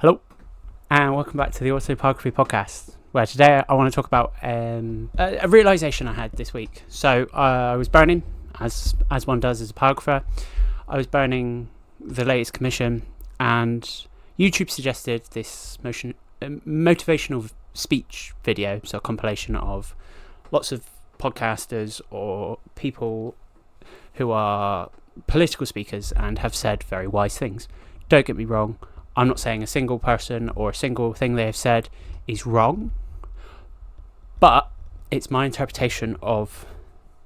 Hello, and welcome back to the Autobiography Podcast, where today I want to talk about a realisation I had this week. So I was burning, as one does as a biographer. I was burning the latest commission, and YouTube suggested this motivational speech video, so a compilation of lots of podcasters or people who are political speakers and have said very wise things. Don't get me wrong, I'm not saying a single person or a single thing they have said is wrong, but it's my interpretation of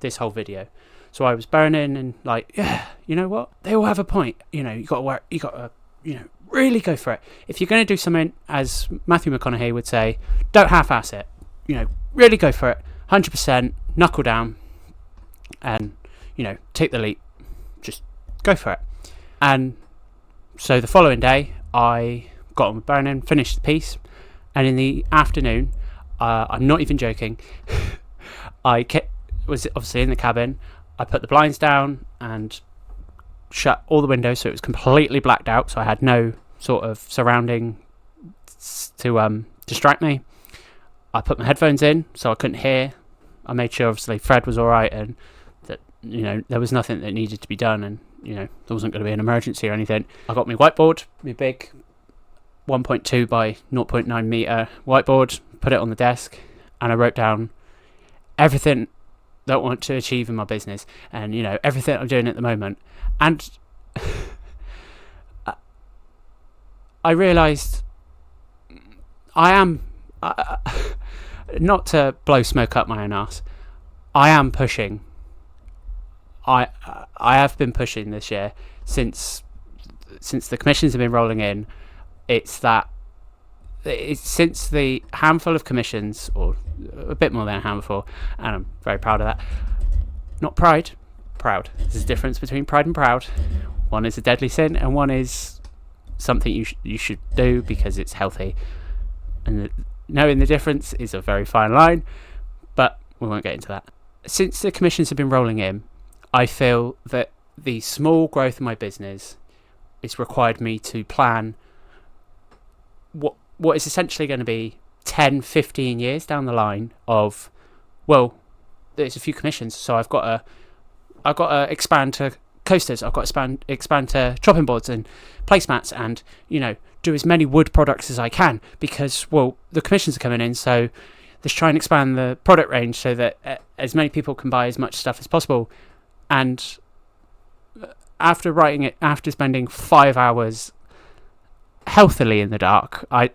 this whole video. So I was burning and like, yeah, you know what? They all have a point. You know, you got to really go for it. If you're going to do something, as Matthew McConaughey would say, don't half-ass it. You know, really go for it. 100%, knuckle down, and, take the leap. Just go for it. And so the following day, I got on with burning, finished the piece, and in the afternoon, I'm not even joking, was obviously in the cabin. I put the blinds down and shut all the windows so it was completely blacked out, so I had no sort of surrounding to distract me. I put my headphones in so I couldn't hear. I made sure obviously Fred was alright and that there was nothing that needed to be done, and there wasn't going to be an emergency or anything. I got my whiteboard, my big 1.2 by 0.9 meter whiteboard, put it on the desk, and I wrote down everything that I want to achieve in my business and everything I'm doing at the moment. And I realised I am not to blow smoke up my own arse, I am pushing. I have been pushing this year since the commissions have been rolling in. It's since the handful of commissions, or a bit more than a handful, and I'm very proud of that. Not proud. There's a difference between pride and proud. One is a deadly sin, and one is something you should do because it's healthy. And knowing the difference is a very fine line, but we won't get into that. Since the commissions have been rolling in, I feel that the small growth in my business has required me to plan what is essentially going to be 10, 15 years down the line of, well, there's a few commissions, so I've got to expand to coasters, I've got to expand to chopping boards and placemats, and do as many wood products as I can, because, well, the commissions are coming in, so let's try and expand the product range so that as many people can buy as much stuff as possible. And after writing it, after spending 5 hours healthily in the dark, I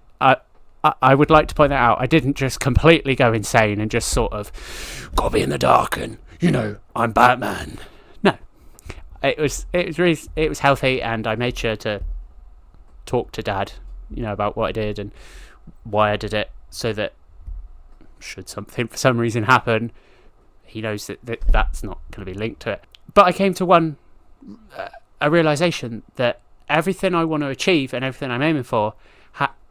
would like to point that out. I didn't just completely go insane and just sort of gotta be in the dark and I'm Batman. No, it was healthy, and I made sure to talk to Dad, about what I did and why I did it, so that should something for some reason happen, he knows that's not going to be linked to it. But I came to a realisation that everything I want to achieve and everything I'm aiming for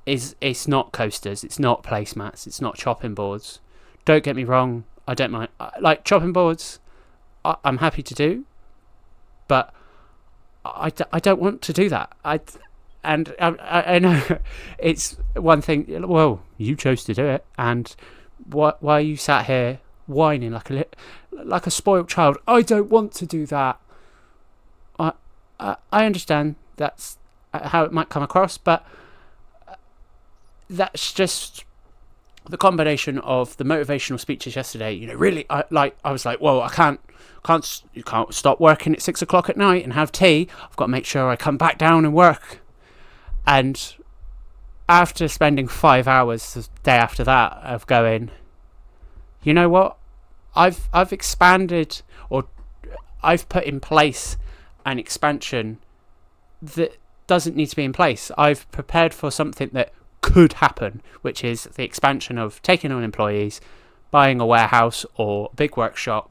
it's not coasters, it's not placemats, it's not chopping boards. Don't get me wrong, I don't mind. Like chopping boards, I'm happy to do, but I don't want to do that. I know it's one thing. Well, you chose to do it, and why you sat here whining like a spoilt child? I don't want to do that. I understand that's how it might come across, but that's just the combination of the motivational speeches yesterday. Really, I was like, well, you can't stop working at 6 o'clock at night and have tea. I've got to make sure I come back down and work. And after spending 5 hours the day after that of going, you know what? I've expanded, or I've put in place an expansion that doesn't need to be in place. I've prepared for something that could happen, which is the expansion of taking on employees, buying a warehouse or a big workshop,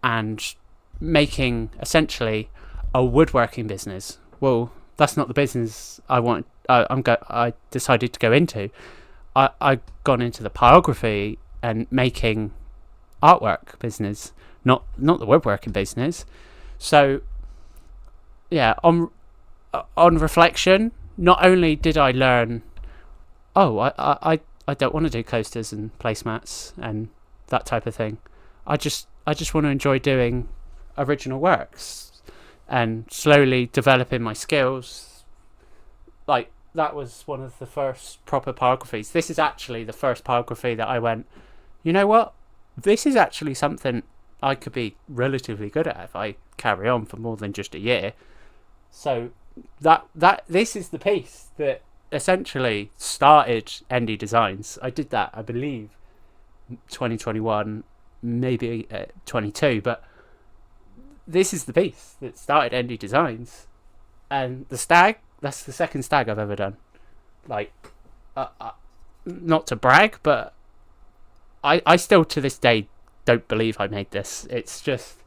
and making essentially a woodworking business. Well, that's not the business I want. I decided to go into. I gone into the biography and making artwork business, not the woodworking business. So yeah, on reflection, not only did I learn oh, I don't want to do coasters and placemats and that type of thing. I just want to enjoy doing original works and slowly developing my skills. Like, that was one of the first proper pyrographies. This is actually the first pyrography that I went, you know what? This is actually something I could be relatively good at if I carry on for more than just a year. So this is the piece that essentially started ND Designs. I did that, I believe, 2021, maybe 22, but this is the piece that started ND Designs. And the stag, that's the second stag I've ever done. Like, not to brag, but I still to this day don't believe I made this. It's just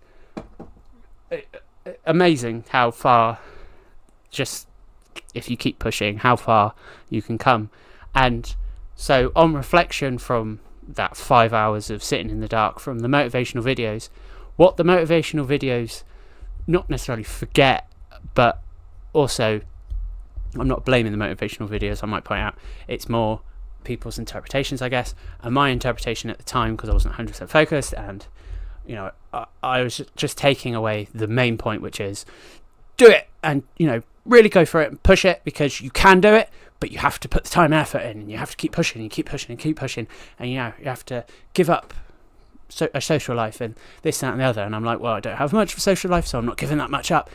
amazing how far, just if you keep pushing, how far you can come. And so on reflection from that 5 hours of sitting in the dark from the motivational videos, what the motivational videos not necessarily forget, but also, I'm not blaming the motivational videos, I might point out, it's more people's interpretations, I guess, and my interpretation at the time, because I wasn't 100% focused, and you know, I was just taking away the main point, which is do it, and you know, really go for it and push it, because you can do it, but you have to put the time and effort in, and you have to keep pushing and keep pushing and keep pushing, and you know, you have to give up a social life and this, that and the other. And I'm like, well, I don't have much of a social life, so I'm not giving that much up.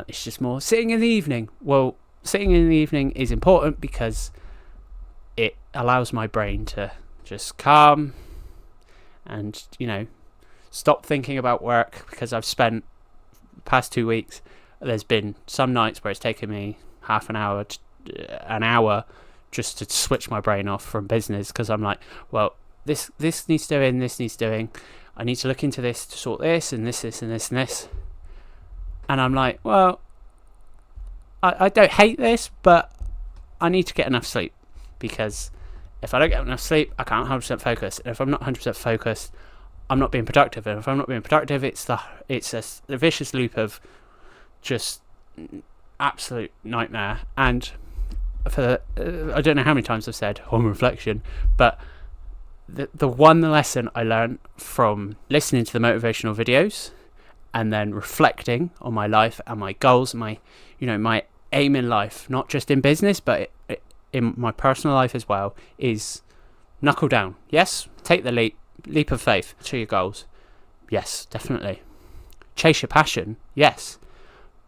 It's just more sitting in the evening. Well, sitting in the evening is important because it allows my brain to just calm and, you know, stop thinking about work, because I've spent the past 2 weeks, there's been some nights where it's taken me half an hour to an hour just to switch my brain off from business, because I'm like, well, this needs doing, this needs doing, I need to look into this to sort this and this and this and this. And I'm like, well, I don't hate this, but I need to get enough sleep, because if I don't get enough sleep, I can't 100% focus. And if I'm not 100% focused, I'm not being productive. And if I'm not being productive, it's a vicious loop of just absolute nightmare. And for I don't know how many times I've said on reflection, but the one lesson I learned from listening to the motivational videos and then reflecting on my life and my goals, my aim in life, not just in business, but in my personal life as well, is knuckle down. Yes, take the leap of faith to your goals. Yes, definitely. Chase your passion. Yes,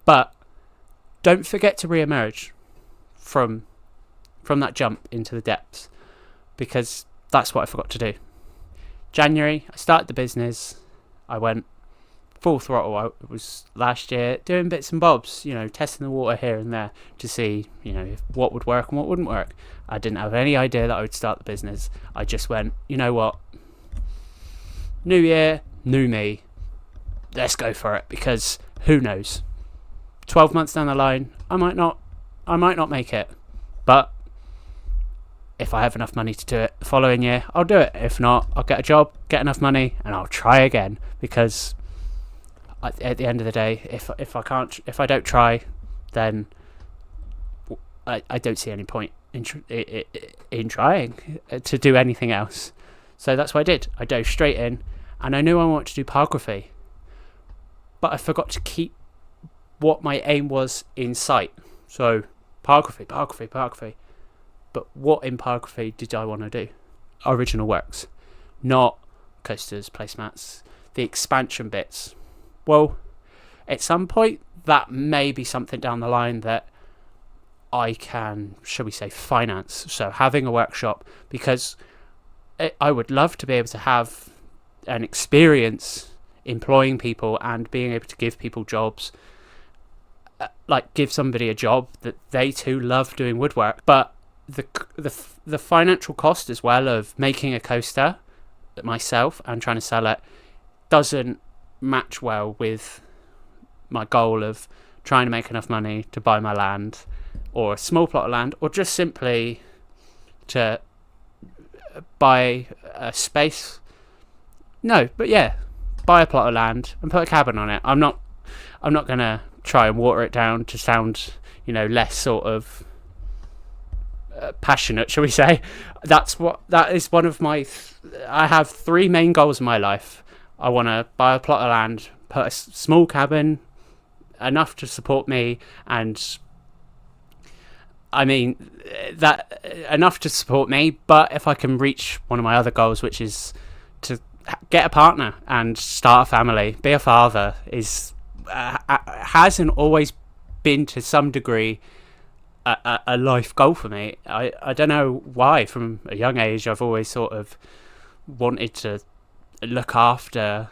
but don't forget to re-emerge from that jump into the depths, because that's what I forgot to do. January, I started the business. I went full throttle. I was last year doing bits and bobs, testing the water here and there to see, what would work and what wouldn't work. I didn't have any idea that I would start the business. I just went, you know what? New year, new me. Let's go for it, because who knows? 12 months down the line, I might not make it. But if I have enough money to do it the following year, I'll do it. If not, I'll get a job, get enough money, and I'll try again, because at the end of the day, if I don't try, then I don't see any point in trying to do anything else. So that's what I did. I dove straight in, and I knew I wanted to do pyrography, but I forgot to keep what my aim was in sight. So pyrography. But what in pyrography did I want to do? Original works, not coasters, placemats, the expansion bits. Well, at some point, that may be something down the line that I can, shall we say, finance. So having a workshop, because I would love to be able to have an experience employing people and being able to give people jobs, like give somebody a job that they too love doing woodwork. But the financial cost as well of making a coaster myself and trying to sell it doesn't match well with my goal of trying to make enough money to buy my land, or a small plot of land, or just simply to buy a space. No, but yeah, buy a plot of land and put a cabin on it. I'm not gonna try and water it down to sound, less sort of passionate, shall we say. That is one of my I have three main goals in my life. I want to buy a plot of land, put a small cabin, enough to support me, and I mean that enough to support me. But if I can reach one of my other goals, which is to get a partner and start a family, be a father, is hasn't always been to some degree a life goal for me. I don't know why. From a young age, I've always sort of wanted to look after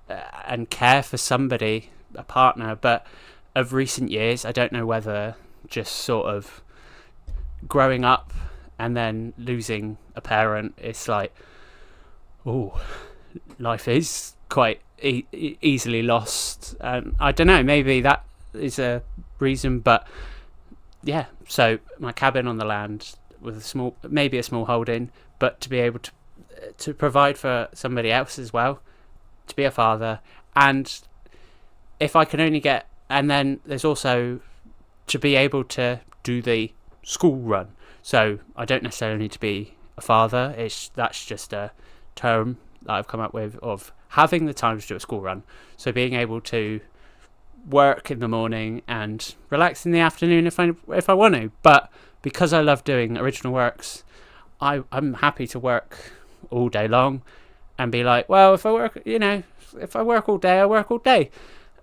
and care for somebody, a partner, but of recent years, I don't know whether just sort of growing up and then losing a parent, it's like, oh, life is quite easily lost. And I don't know, maybe that is a reason, but yeah, so my cabin on the land with maybe a small holding, but to be able to provide for somebody else as well, to be a father, and if I can only get, and then there's also to be able to do the school run. So I don't necessarily need to be a father. That's just a term that I've come up with of having the time to do a school run. So being able to work in the morning and relax in the afternoon if I want to. But because I love doing original works, I'm happy to work all day long and be like, well, if I work all day, I work all day.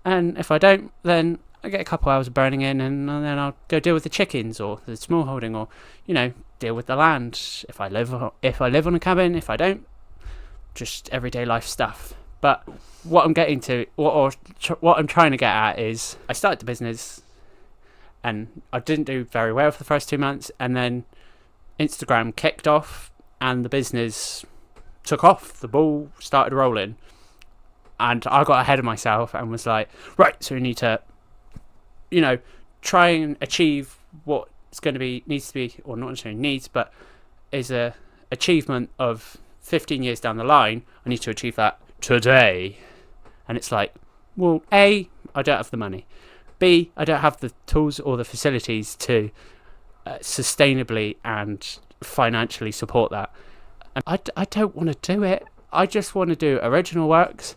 And if I don't, then I get a couple hours of burning in, and then I'll go deal with the chickens or the small holding, or deal with the land. If I live on a cabin, if I don't, just everyday life stuff. But what I'm getting to, what I'm trying to get at is, I started the business, and I didn't do very well for the first 2 months, and then Instagram kicked off, and the business took off. The ball started rolling. And I got ahead of myself and was like, right, so we need to, try and achieve what's going to be, needs to be, or not necessarily needs, but is a achievement of 15 years down the line. I need to achieve that today. And it's like, well, A, I don't have the money. B, I don't have the tools or the facilities to sustainably and financially support that. And I don't want to do it. I just want to do original works,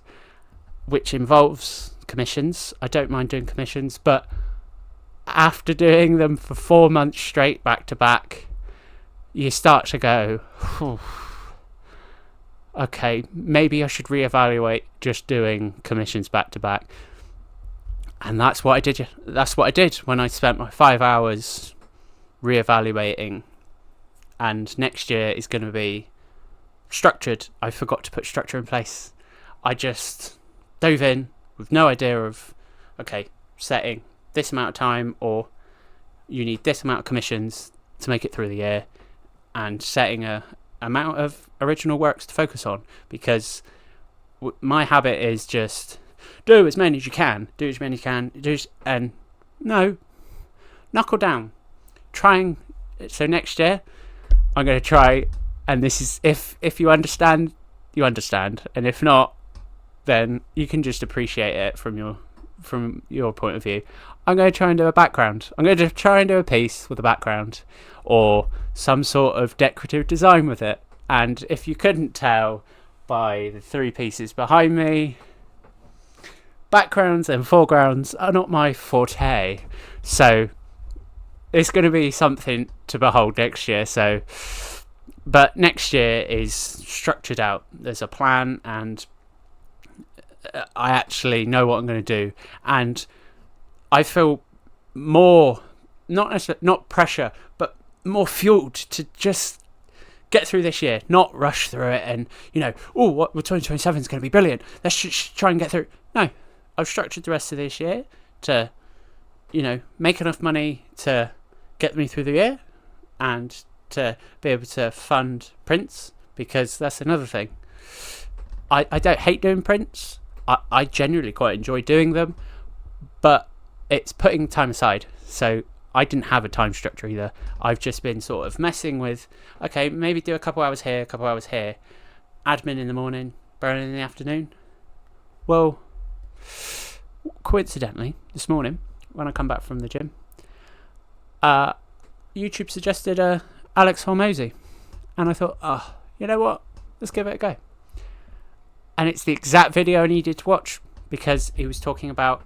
which involves commissions. I don't mind doing commissions, but after doing them for 4 months straight back to back, you start to go, okay, maybe I should reevaluate just doing commissions back to back. And that's what I did. That's what I did when I spent my 5 hours reevaluating. And next year is going to be structured. I forgot to put structure in place. I just dove in with no idea of, okay, setting this amount of time, or you need this amount of commissions to make it through the year, and setting a amount of original works to focus on, because my habit is just do as many as you can, and no, knuckle down. So next year I'm going to try, and this is if you understand, and if not, then you can just appreciate it from your point of view. I'm going to try and do a background. I'm going to try and do a piece with a background, or some sort of decorative design with it. And if you couldn't tell by the 3 pieces behind me, backgrounds and foregrounds are not my forte. So it's going to be something to behold next year. But next year is structured out. There's a plan, and I actually know what I'm going to do, and I feel more, not pressure, but more fueled to just get through this year, not rush through it and, what 2027 is going to be brilliant. Let's just try and get through. No, I've structured the rest of this year to, make enough money to get me through the year and to be able to fund prints, because that's another thing. I don't hate doing prints. I genuinely quite enjoy doing them, but it's putting time aside. So I didn't have a time structure either. I've just been sort of messing with, okay, maybe do a couple hours here, a couple hours here, admin in the morning, burning in the afternoon. Well, coincidentally, this morning when I come back from the gym, YouTube suggested Alex Hormozy, and I thought, oh, you know what? Let's give it a go. And it's the exact video I needed to watch, because he was talking about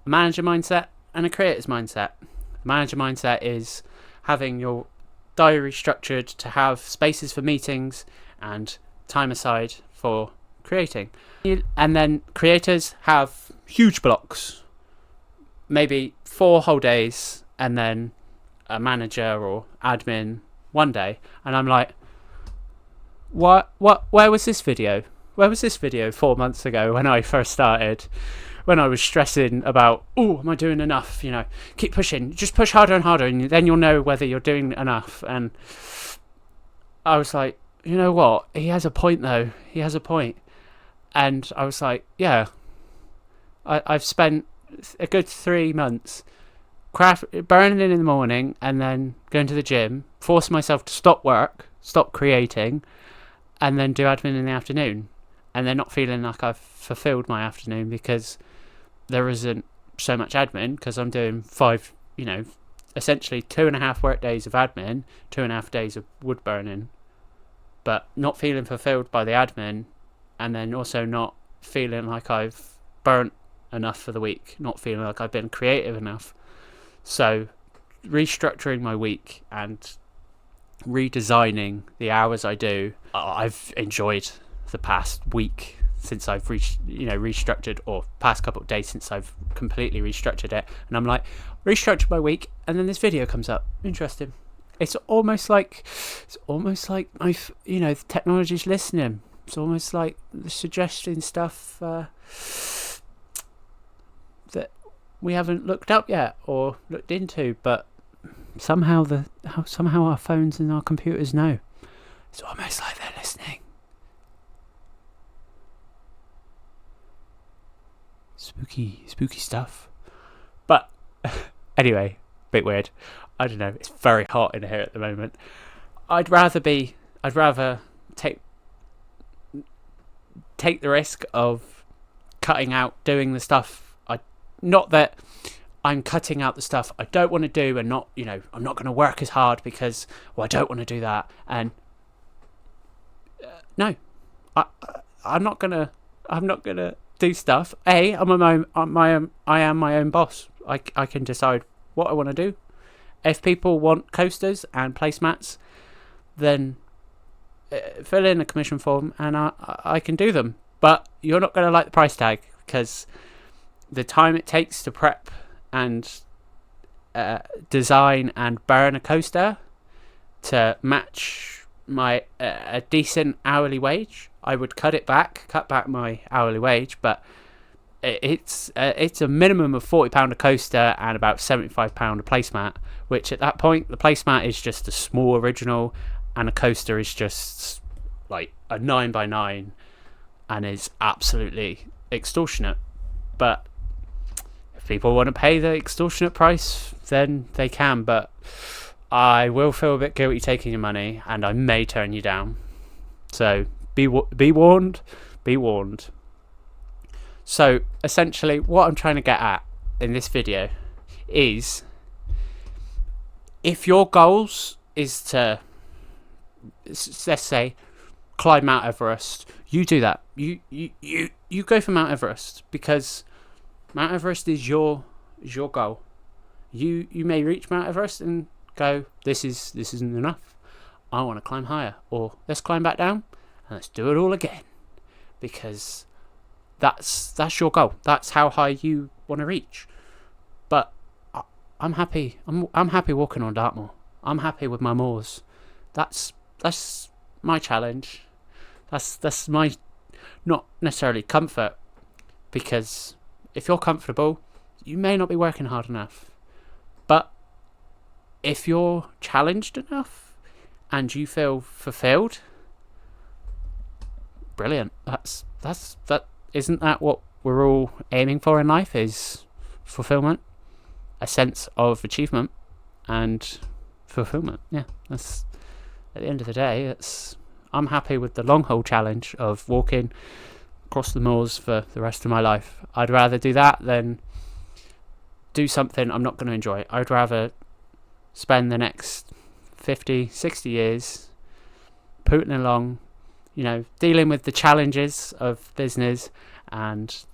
a manager mindset and a creator's mindset. The manager mindset is having your diary structured to have spaces for meetings and time aside for creating. And then creators have huge blocks, maybe 4 whole days, and then a manager or admin one day. And I'm like, where was this video? Where was this video 4 months ago when I first started? When I was stressing about, oh, am I doing enough? You know, keep pushing, just push harder and harder, and then you'll know whether you're doing enough. And I was like, you know what? He has a point, though. He has a point. And I was like, yeah, I've spent a good 3 months burning in the morning and then going to the gym, force myself to stop work, stop creating, and then do admin in the afternoon. And then not feeling like I've fulfilled my afternoon because there isn't so much admin, because I'm doing 5, essentially 2.5 work days of admin, 2.5 days of wood burning, but not feeling fulfilled by the admin, and then also not feeling like I've burnt enough for the week, not feeling like I've been creative enough. So restructuring my week and redesigning the hours I do, I've enjoyed the past week since I've restructured, or past couple of days since I've completely restructured it. And I'm like, restructured my week, and then this video comes up. Interesting. It's almost like my, the technology's listening. It's almost like the suggesting stuff that we haven't looked up yet or looked into, but somehow our phones and our computers know. It's almost like they're listening. Spooky stuff. But anyway, bit weird. I don't know. It's very hot in here at the moment. I'd rather take the risk of cutting out doing the stuff. Not that I'm cutting out the stuff I don't want to do, and not, I'm not going to work as hard because, I don't want to do that. And no, I'm not gonna do stuff. I am my own boss. I can decide what I want to do. If people want coasters and placemats, then fill in a commission form and I can do them. But you're not going to like the price tag, because the time it takes to prep and design and burn a coaster to match my a decent hourly wage, I would cut back my hourly wage, but it's a minimum of £40 a coaster and about £75 a placemat, which at that point the placemat is just a small original and a coaster is just like a 9x9 and is absolutely extortionate. But if people want to pay the extortionate price, then they can, but I will feel a bit guilty taking your money, and I may turn you down. So be warned. Be warned. So essentially, what I'm trying to get at in this video is, if your goals is to, let's say, climb Mount Everest, you do that. You go for Mount Everest, because Mount Everest is your goal. You may reach Mount Everest and go, this isn't enough. I want to climb higher, or let's climb back down and let's do it all again, because that's your goal. That's how high you want to reach. But I'm happy. I'm happy walking on Dartmoor. I'm happy with my moors. That's my challenge. That's my, not necessarily comfort, because if you're comfortable, you may not be working hard enough. But if you're challenged enough and you feel fulfilled, brilliant. Isn't that what we're all aiming for in life? Is fulfillment, a sense of achievement, and fulfillment. Yeah, that's, at the end of the day, I'm happy with the long haul challenge of walking across the moors for the rest of my life. I'd rather do that than do something I'm not going to enjoy. I'd rather spend the next 50, 60 years putting along, dealing with the challenges of business and,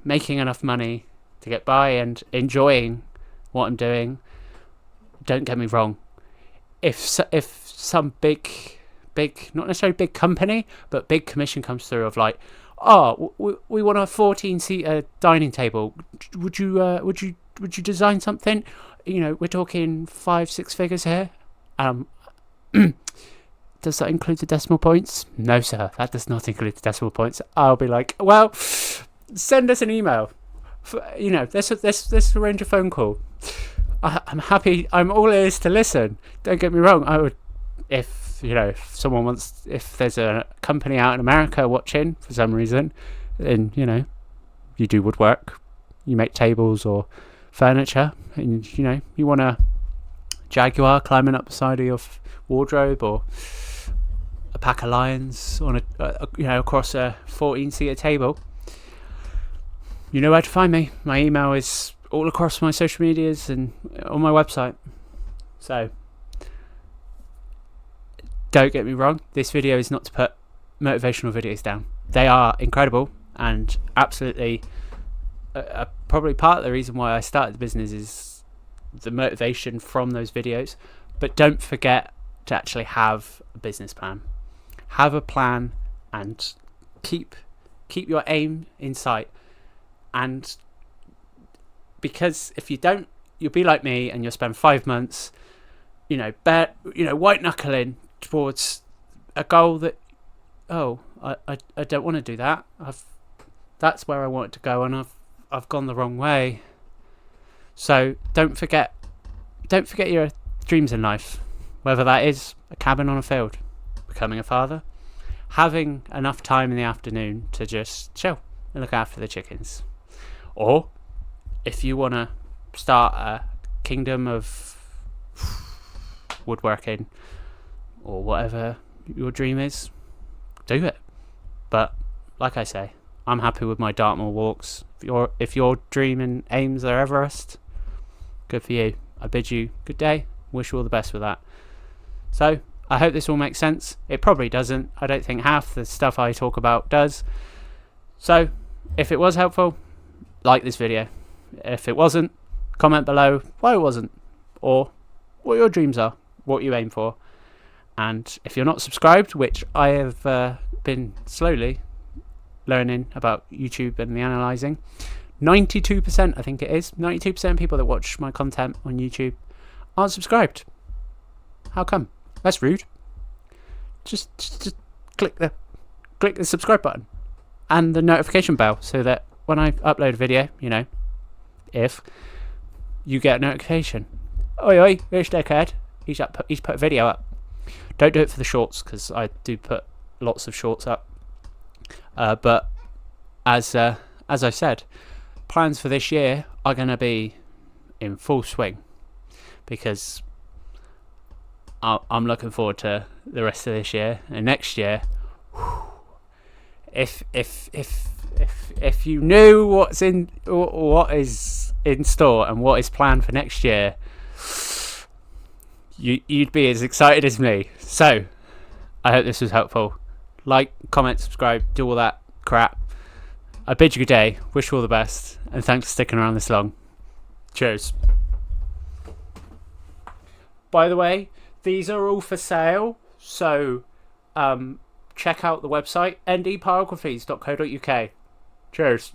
making enough money to get by and enjoying what I'm doing. Don't get me wrong. If some big, not necessarily big company, but big commission comes through of like, oh, we want a 14-seater dining table. Would you design something? We're talking 5-6 figures here. Does that include the decimal points? No, sir, that does not include the decimal points. I'll be like, well, send us an email. Let's arrange a phone call. I'm happy. I'm all ears to listen. Don't get me wrong. I would, if there's a company out in America watching for some reason, and you do woodwork, you make tables or furniture, and you want a Jaguar climbing up the side of your wardrobe, or a pack of lions on across a 14-seater table, you know where to find me. My email is all across my social medias and on my website. So don't get me wrong, this video is not to put motivational videos down. They are incredible and absolutely probably part of the reason why I started the business is the motivation from those videos. But don't forget to actually have a business plan. Have a plan and keep your aim in sight. And because if you don't, you'll be like me and you'll spend 5 months, white knuckling towards a goal that, I don't want to do that. That's where I want it to go, and I've gone the wrong way. So don't forget your dreams in life, whether that is a cabin on a field, becoming a father, having enough time in the afternoon to just chill and look after the chickens, or if you want to start a kingdom of woodworking or whatever your dream is, do it. But like I say, I'm happy with my Dartmoor walks. If your dream and aims are Everest, good for you. I bid you good day. Wish you all the best with that. So I hope this all makes sense. It probably doesn't. I don't think half the stuff I talk about does. So if it was helpful, like this video. If it wasn't, comment below why it wasn't, or what your dreams are, what you aim for. And if you're not subscribed, which I have been slowly learning about YouTube and the analysing, 92%, I think it is, 92% of people that watch my content on YouTube aren't subscribed. How come? That's rude. Just click the subscribe button and the notification bell so that when I upload a video, if you get a notification. Oi, here's dickhead. He's put a video up. Don't do it for the shorts, because I do put lots of shorts up. But as I said, plans for this year are going to be in full swing, because I'm looking forward to the rest of this year and next year. If you knew what is in store and what is planned for next year, you'd be as excited as me. So I hope this was helpful. Like, comment, subscribe, do all that crap. I bid you good day, wish you all the best, and thanks for sticking around this long. Cheers. By the way, these are all for sale, so check out the website ndpyrographies.co.uk. Cheers.